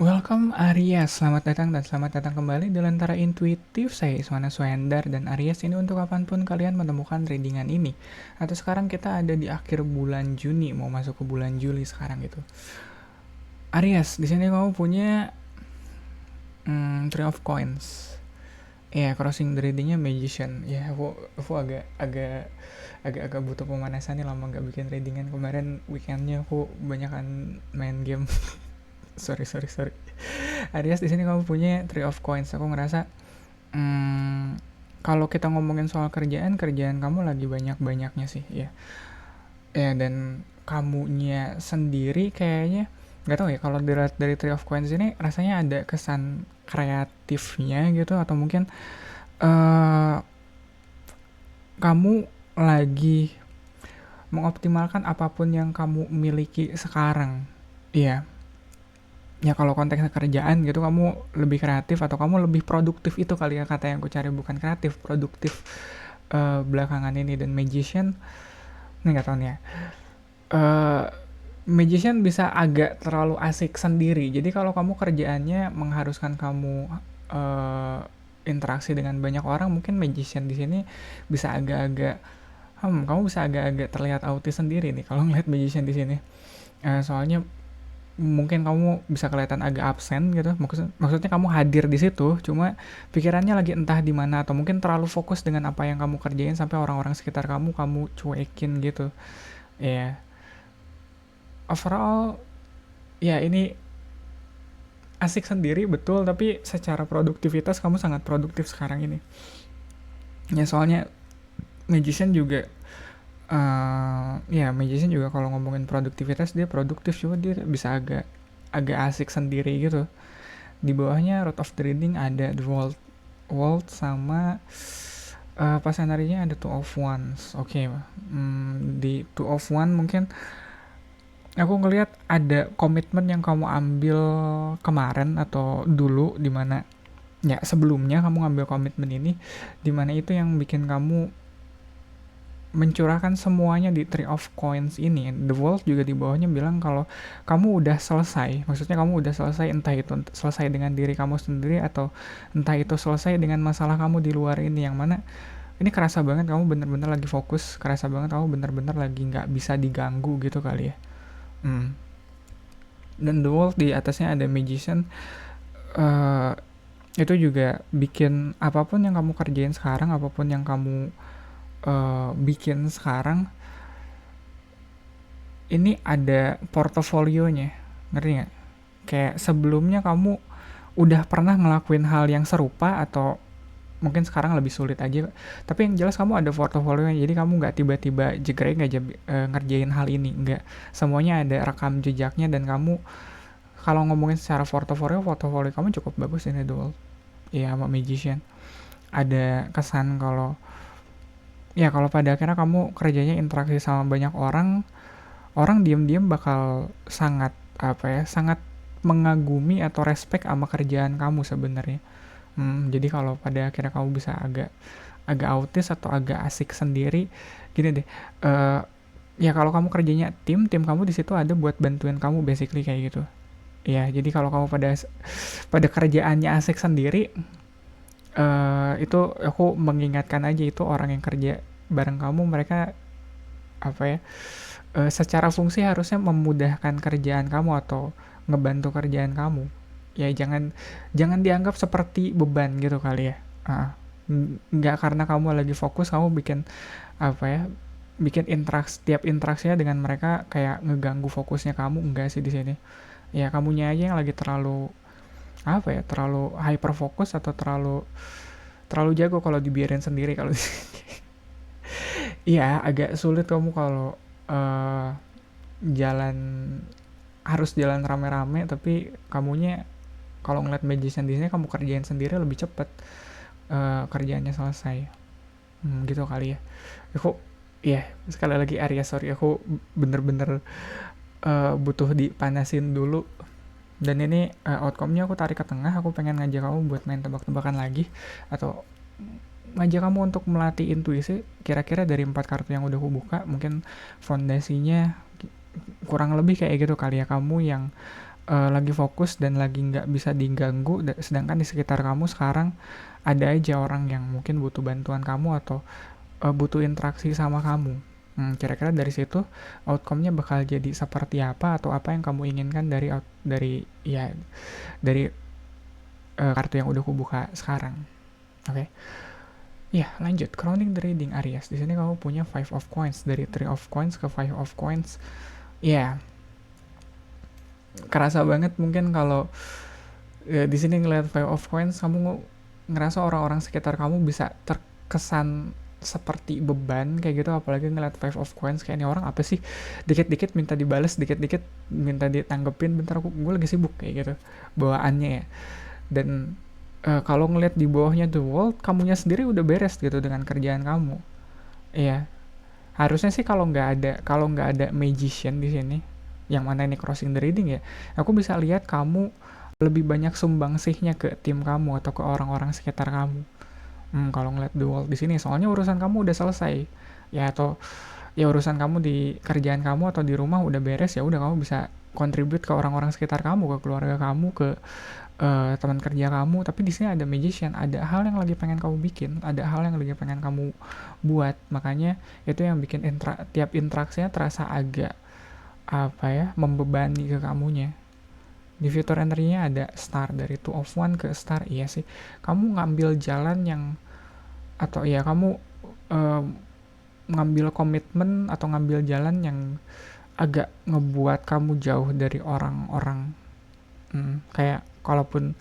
Welcome Aries, selamat datang dan selamat datang kembali di Lentera Intuitif. Saya Iswana Suhendar dan Aries ini untuk kapanpun kalian menemukan readingan ini. Atau sekarang kita ada di akhir bulan Juni, mau masuk ke bulan Juli sekarang gitu. Aries, di sini kamu punya Three of Coins. Ya, crossing the readingnya Magician. Ya, aku agak butuh pemanasan nih, lama gak bikin readingan. Kemarin weekendnya aku banyakan main game. sorry. Aries, di sini kamu punya Three of Coins. Aku ngerasa kalau kita ngomongin soal kerjaan kamu lagi banyak-banyaknya sih, ya. Ya, dan kamunya sendiri kayaknya nggak tahu ya, kalau dilihat dari Three of Coins ini rasanya ada kesan kreatifnya gitu, atau mungkin eh kamu lagi mengoptimalkan apapun yang kamu miliki sekarang. Iya, ya kalau konteks kerjaan gitu kamu lebih kreatif atau kamu lebih produktif, itu kali ya kata yang aku cari, bukan kreatif, produktif belakangan ini. Dan Magician ini nggak tahu nih ya, eh Magician bisa agak terlalu asik sendiri. Jadi kalau kamu kerjaannya mengharuskan kamu eh interaksi dengan banyak orang, mungkin Magician di sini bisa agak-agak kamu bisa agak-agak terlihat autis sendiri nih kalau ngeliat Magician di sini. Soalnya mungkin kamu bisa kelihatan agak absen gitu. Maksudnya kamu hadir di situ, cuma pikirannya lagi entah di mana, atau mungkin terlalu fokus dengan apa yang kamu kerjain sampai orang-orang sekitar kamu cuekin gitu. Ya, yeah. Overall ya ini asik sendiri betul, tapi secara produktivitas kamu sangat produktif sekarang ini. Ya soalnya Magician juga Magician juga kalau ngomongin produktivitas dia produktif, cuma dia bisa agak asik sendiri gitu. Di bawahnya Root of the Reading ada The World sama pas energinya ada Two of Wands. Oke. Di Two of Wands mungkin aku ngelihat ada komitmen yang kamu ambil kemarin atau dulu, dimana ya sebelumnya kamu ngambil komitmen ini, dimana itu yang bikin kamu mencurahkan semuanya di Three of Coins ini. The World juga di bawahnya bilang kalau kamu udah selesai. Maksudnya kamu udah selesai, entah itu selesai dengan diri kamu sendiri atau entah itu selesai dengan masalah kamu di luar ini, yang mana ini kerasa banget kamu bener-bener lagi fokus, kerasa banget kamu bener-bener lagi nggak bisa diganggu gitu kali ya. Dan The World di atasnya ada Magician. Itu juga bikin apapun yang kamu kerjain sekarang, apapun yang kamu bikin sekarang, ini ada portofolionya, ngerti nggak? Kayak sebelumnya kamu udah pernah ngelakuin hal yang serupa, atau mungkin sekarang lebih sulit aja, tapi yang jelas kamu ada portofolionya. Jadi kamu nggak tiba-tiba jegrek aja ngerjain hal ini, nggak, semuanya ada rekam jejaknya. Dan kamu kalau ngomongin secara portofolio kamu cukup bagus ini Duel. Ya sama Magician ada kesan kalau pada akhirnya kamu kerjanya interaksi sama banyak orang, diam-diam bakal sangat mengagumi atau respect sama kerjaan kamu sebenarnya. Jadi kalau pada akhirnya kamu bisa agak autis atau agak asik sendiri, gini deh, ya kalau kamu kerjanya tim kamu di situ ada buat bantuin kamu, basically kayak gitu. Ya, jadi kalau kamu pada kerjaannya asik sendiri, itu aku mengingatkan aja, itu orang yang kerja bareng kamu, mereka secara fungsi harusnya memudahkan kerjaan kamu atau ngebantu kerjaan kamu. Ya jangan dianggap seperti beban gitu kali ya. Nggak karena kamu lagi fokus kamu bikin tiap interaksinya dengan mereka kayak ngeganggu fokusnya kamu. Enggak sih di sini. Ya kamunya aja yang lagi terlalu terlalu hyper fokus atau terlalu jago kalau dibiarin sendiri. Kalau iya agak sulit kamu kalau jalan harus jalan rame-rame, tapi kamunya kalau ngeliat Magician di sini kamu kerjain sendiri lebih cepet kerjaannya selesai. Gitu kali ya. Aku sekali lagi Arya, sorry, aku bener-bener butuh dipanasin dulu. Dan ini outcome-nya aku tarik ke tengah. Aku pengen ngajak kamu buat main tebak-tebakan lagi, atau ngajak kamu untuk melatih intuisi. Kira-kira dari 4 kartu yang udah aku buka, mungkin fondasinya kurang lebih kayak gitu kali ya. Kamu yang lagi fokus dan lagi nggak bisa diganggu, sedangkan di sekitar kamu sekarang ada aja orang yang mungkin butuh bantuan kamu atau butuh interaksi sama kamu. Kira-kira dari situ outcome-nya bakal jadi seperti apa atau apa yang kamu inginkan dari kartu yang udah kubuka sekarang. Oke. Ya, lanjut. Crowning the reading Aries. Di sini kamu punya Five of Coins, dari Three of Coins ke Five of Coins. Ya, kerasa banget mungkin kalau di sini ngeliat Five of Coins, kamu ngerasa orang-orang sekitar kamu bisa terkesan seperti beban kayak gitu, apalagi ngeliat Five of Coins, kayak ini orang apa sih, dikit-dikit minta dibales, dikit-dikit minta ditanggepin, bentar gue lagi sibuk kayak gitu bawaannya ya. Dan kalau ngeliat di bawahnya The World, kamunya sendiri udah beres gitu dengan kerjaan kamu. Iya, harusnya sih kalau nggak ada Magician di sini, yang mana ini crossing the reading ya, aku bisa lihat kamu lebih banyak sumbangsihnya ke tim kamu atau ke orang-orang sekitar kamu. Kalau ngeliat The World di sini, soalnya urusan kamu udah selesai. Ya, atau ya urusan kamu di kerjaan kamu atau di rumah udah beres, ya udah kamu bisa kontribut ke orang-orang sekitar kamu, ke keluarga kamu, ke teman kerja kamu. Tapi di sini ada Magician, ada hal yang lagi pengen kamu bikin, ada hal yang lagi pengen kamu buat. Makanya itu yang bikin tiap interaksinya terasa agak membebani ke kamunya. Di fitur energinya ada Star, dari Two of One ke Star. Iya sih, kamu ngambil jalan yang, atau ya kamu eh, ngambil komitmen atau ngambil jalan yang agak ngebuat kamu jauh dari orang-orang. Kayak kalaupun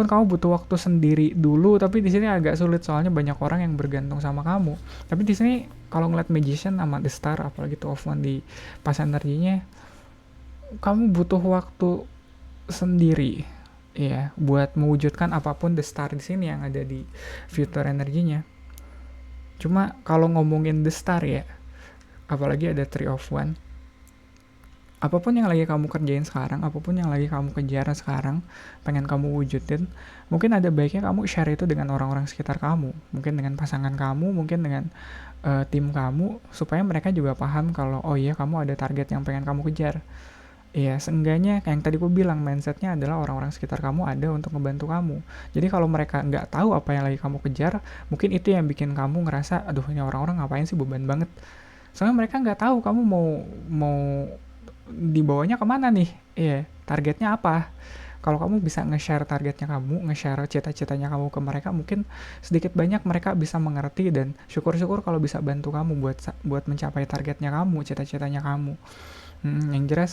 kamu butuh waktu sendiri dulu, tapi di sini agak sulit soalnya banyak orang yang bergantung sama kamu. Tapi di sini kalau ngeliat Magician sama The Star, apalagi Two of One di pas energinya, kamu butuh waktu sendiri ya buat mewujudkan apapun The Star di sini yang ada di future energinya. Cuma kalau ngomongin The Star ya, apalagi ada Three of One, apapun yang lagi kamu kerjain sekarang, apapun yang lagi kamu kejar sekarang, pengen kamu wujudin, mungkin ada baiknya kamu share itu dengan orang-orang sekitar kamu, mungkin dengan pasangan kamu, mungkin dengan tim kamu, supaya mereka juga paham kalau oh iya, kamu ada target yang pengen kamu kejar. Iya, seenggaknya kayak yang tadi aku bilang, mindsetnya adalah orang-orang sekitar kamu ada untuk ngebantu kamu. Jadi kalau mereka nggak tahu apa yang lagi kamu kejar, mungkin itu yang bikin kamu ngerasa, aduh ini orang-orang ngapain sih, beban banget. Soalnya mereka nggak tahu kamu mau dibawanya kemana nih. Iya, targetnya apa. Kalau kamu bisa nge-share targetnya kamu, nge-share cita-citanya kamu ke mereka, mungkin sedikit banyak mereka bisa mengerti, dan syukur-syukur kalau bisa bantu kamu buat mencapai targetnya kamu, cita-citanya kamu. Yang jelas,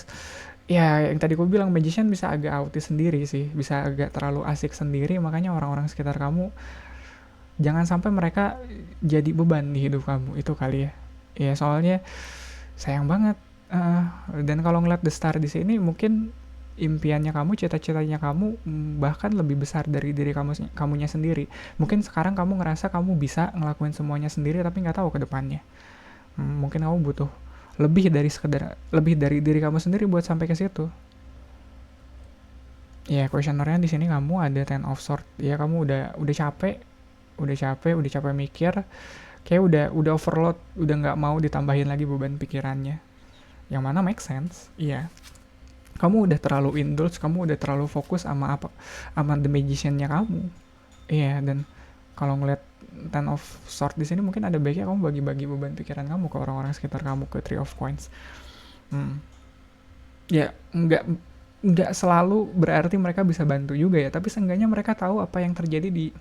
ya yang tadi aku bilang, Magician bisa agak autis sendiri sih, bisa agak terlalu asik sendiri, makanya orang-orang sekitar kamu jangan sampai mereka jadi beban di hidup kamu, itu kali ya. Ya soalnya sayang banget. Eh, dan kalau ngeliat The Star di sini, mungkin impiannya kamu, cita-citanya kamu bahkan lebih besar dari diri kamunya sendiri. Mungkin sekarang kamu ngerasa kamu bisa ngelakuin semuanya sendiri, tapi nggak tahu ke depannya. Mungkin kamu butuh lebih dari diri kamu sendiri buat sampai ke situ. Ya, questionnaire di sini kamu ada Ten of Swords. Ya, kamu udah capek mikir, kayak udah overload, udah nggak mau ditambahin lagi beban pikirannya. Yang mana make sense. Iya. Kamu udah terlalu indulge, kamu udah terlalu fokus sama The Magician-nya kamu. Iya, dan kalau ngeliat Ten of Swords di sini, mungkin ada baiknya kamu bagi-bagi beban pikiran kamu ke orang-orang sekitar kamu, ke Three of Coins. Ya, nggak selalu berarti mereka bisa bantu juga ya, tapi seenggaknya mereka tahu apa yang terjadi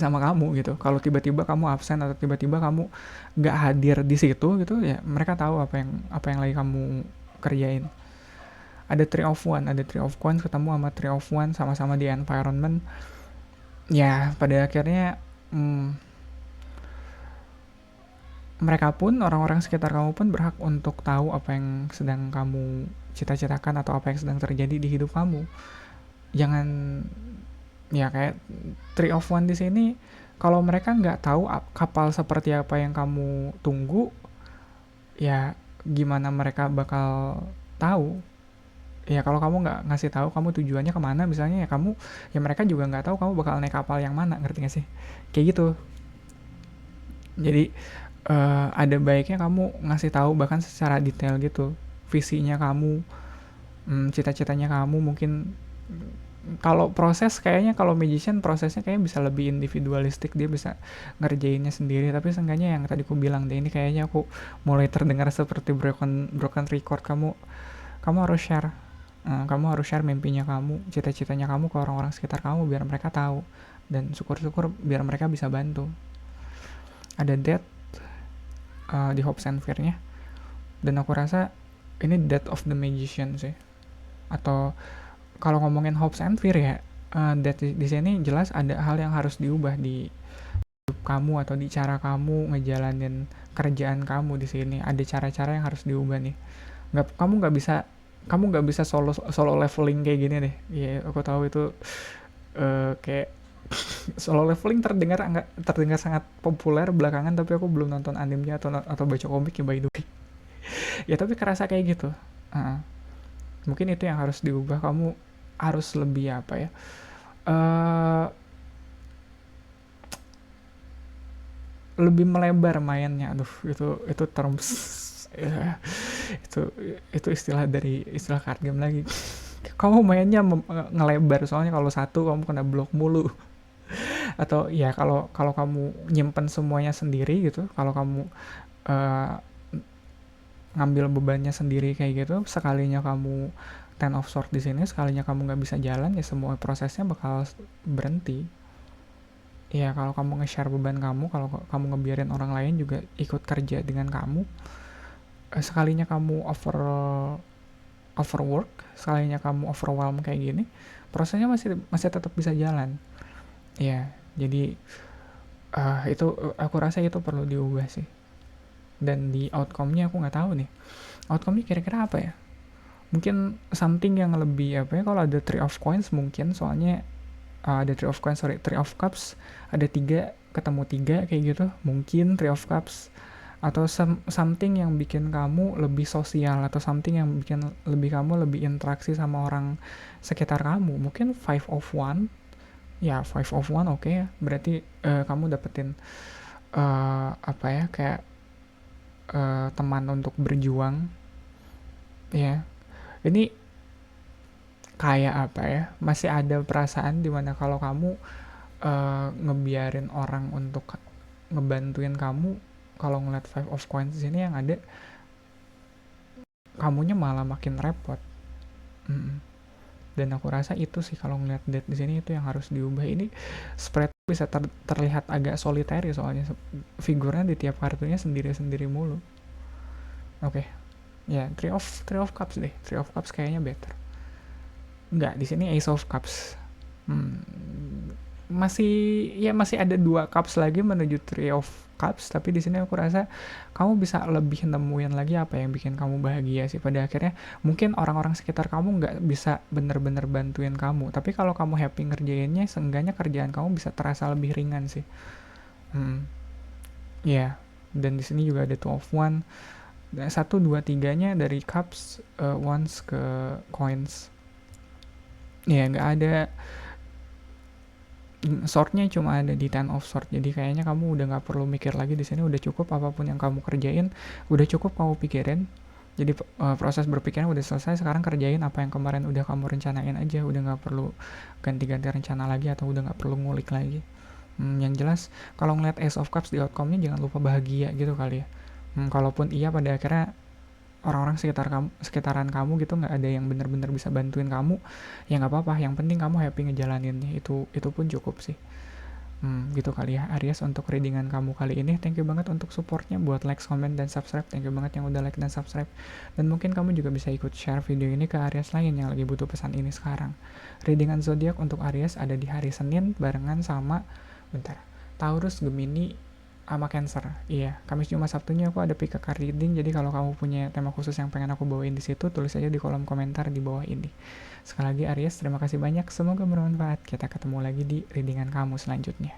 sama kamu gitu. Kalau tiba-tiba kamu absen atau tiba-tiba kamu nggak hadir di situ gitu, ya mereka tahu apa yang lagi kamu kerjain. Ada Three of Coins ketemu sama Three of One, sama-sama di environment. Ya, pada akhirnya mereka pun, orang-orang sekitar kamu pun berhak untuk tahu apa yang sedang kamu cita-citakan atau apa yang sedang terjadi di hidup kamu. Jangan, ya kayak Three of One di sini, kalau mereka nggak tahu kapal seperti apa yang kamu tunggu, ya gimana mereka bakal tahu. Ya kalau kamu nggak ngasih tahu kamu tujuannya kemana misalnya, ya mereka juga nggak tahu kamu bakal naik kapal yang mana, ngerti gak sih? Kayak gitu. Jadi ada baiknya kamu ngasih tahu bahkan secara detail gitu visinya kamu, cita-citanya kamu mungkin. Kalau proses kayaknya, kalau magician prosesnya kayaknya bisa lebih individualistik, dia bisa ngerjainnya sendiri, tapi seenggaknya yang tadi aku bilang deh, ini kayaknya aku mulai terdengar seperti broken broken record. Kamu harus share. Kamu harus share mimpinya kamu, cita-citanya kamu ke orang-orang sekitar kamu biar mereka tahu, dan syukur-syukur biar mereka bisa bantu. Ada death di Hopes and Fear-nya, dan aku rasa ini death of the magician sih. Atau kalau ngomongin hopes and fear ya, death di sini jelas ada hal yang harus diubah di hidup kamu atau di cara kamu ngejalanin kerjaan kamu di sini. Ada cara-cara yang harus diubah nih. Kamu nggak bisa solo solo leveling kayak gini deh. Iya, aku tahu itu kayak solo leveling terdengar sangat populer belakangan, tapi aku belum nonton animenya atau baca komiknya by the way. Ya tapi kerasa kayak gitu. Mungkin itu yang harus diubah. Kamu harus lebih apa ya? Lebih melebar mainnya. Aduh, itu terms ya, itu istilah card game lagi. Kamu mainnya ngelebar, soalnya kalau satu kamu kena blok mulu. Atau ya kalau kalau kamu nyimpen semuanya sendiri gitu, kalau kamu eh, ngambil bebannya sendiri kayak gitu, sekalinya kamu Ten of Sword di sini, sekalinya kamu nggak bisa jalan, ya semua prosesnya bakal berhenti. Ya kalau kamu nge-share beban kamu, kalau kamu ngebiarin orang lain juga ikut kerja dengan kamu, sekalinya kamu overwork, sekalinya kamu overwhelm kayak gini, prosesnya masih masih tetap bisa jalan. Ya, jadi itu aku rasa itu perlu diubah sih. Dan di outcome-nya aku nggak tahu nih. Outcome-nya kira-kira apa ya? Mungkin something yang lebih apa ya, kalau ada Three of Coins mungkin, soalnya ada Three of Cups, ada 3 ketemu 3 kayak gitu, mungkin Three of Cups. Atau something yang bikin kamu lebih sosial, atau something yang bikin kamu lebih interaksi sama orang sekitar kamu, mungkin Five of One. Ya Five of One oke ya, berarti kamu dapetin apa ya, kayak teman untuk berjuang ya. Ini kayak apa ya, masih ada perasaan dimana kalau kamu ngebiarin orang untuk ngebantuin kamu, kalau ngeliat Five of Coins di sini yang ada kamunya malah makin repot. Dan aku rasa itu sih, kalau ngeliat death di sini itu yang harus diubah. Ini spread bisa terlihat agak solitary, soalnya figurnya di tiap kartunya sendiri-sendiri mulu. Oke. Ya, Three of Cups deh. Three of Cups kayaknya better. Enggak, di sini Ace of Cups. Masih ada 2 cups lagi menuju Three of Cups, tapi di sini aku rasa kamu bisa lebih nemuin lagi apa yang bikin kamu bahagia sih. Pada akhirnya mungkin orang-orang sekitar kamu nggak bisa bener-bener bantuin kamu, tapi kalau kamu happy ngerjainnya, seenggaknya kerjaan kamu bisa terasa lebih ringan sih. Ya, dan di sini juga ada Two of One. 1, 2, 3-nya dari cups, ones ke coins. Ya, nggak ada. Swordnya cuma ada di Ten of Sword, jadi kayaknya kamu udah nggak perlu mikir lagi di sini. Udah cukup apapun yang kamu kerjain, udah cukup kamu pikirin. Jadi proses berpikirnya udah selesai. Sekarang kerjain apa yang kemarin udah kamu rencanain aja. Udah nggak perlu ganti-ganti rencana lagi, atau udah nggak perlu ngulik lagi. Yang jelas kalau ngeliat Ace of Cups di outcome-nya, jangan lupa bahagia gitu kali ya. Kalaupun iya pada akhirnya orang-orang sekitaran kamu gitu nggak ada yang benar-benar bisa bantuin kamu, ya nggak apa-apa, yang penting kamu happy ngejalaninnya, itu pun cukup sih. Gitu kali ya Aries untuk readingan kamu kali ini. Thank you banget untuk supportnya, buat like, comment, dan subscribe. Thank you banget yang udah like dan subscribe. Dan mungkin kamu juga bisa ikut share video ini ke Aries lain yang lagi butuh pesan ini sekarang. Readingan zodiak untuk Aries ada di hari Senin barengan sama Taurus, Gemini, sama Cancer. Iya, Kamis, Jumat, Sabtunya aku ada pick a card reading. Jadi kalau kamu punya tema khusus yang pengen aku bawain di situ, tulis aja di kolom komentar di bawah ini. Sekali lagi Aries, terima kasih banyak. Semoga bermanfaat. Kita ketemu lagi di readingan kamu selanjutnya.